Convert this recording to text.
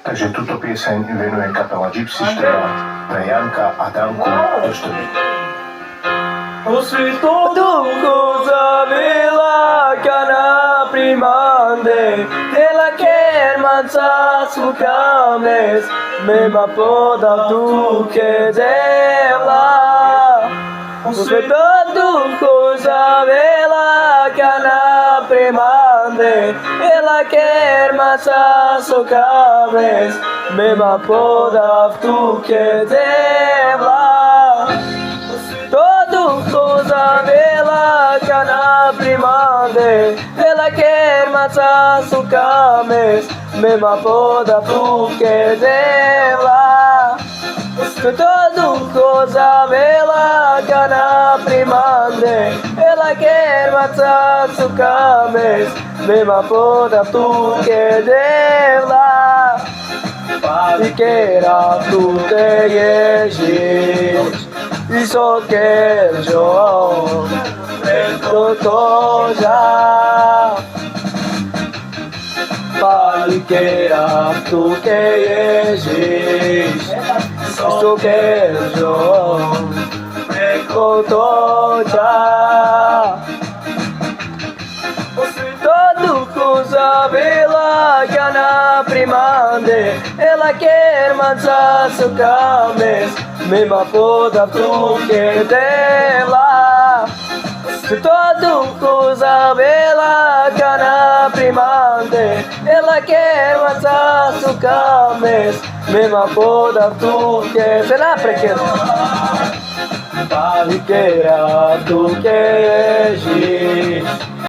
Takže túto pieseň venuje kapela Gypsy Strela pre Janka a Danku Doštovi. O Svito Duhu zavilaca na primande, ela quer mansar su cames, mesma poda tu que dela. O Svito Duhu zavilaca na primande, ela quer mansar su cames, mesma poda tu que dela. Vela cana primande, ela quer matar su cames, mesma poda porque dela. Todo coisa vela cana primande, ela quer matar su cames, mesma poda porque dela. E queira tu te e só quero eu tô já. Pai queira tu só quero eu tô já. Todo coisa vela cana primande, ela quer mansar su cames, mesma poda tu que dela. Todo coisa vela cana primande, ela quer mansar su cames, mesma poda tu que será pequeno. Pai queira tu que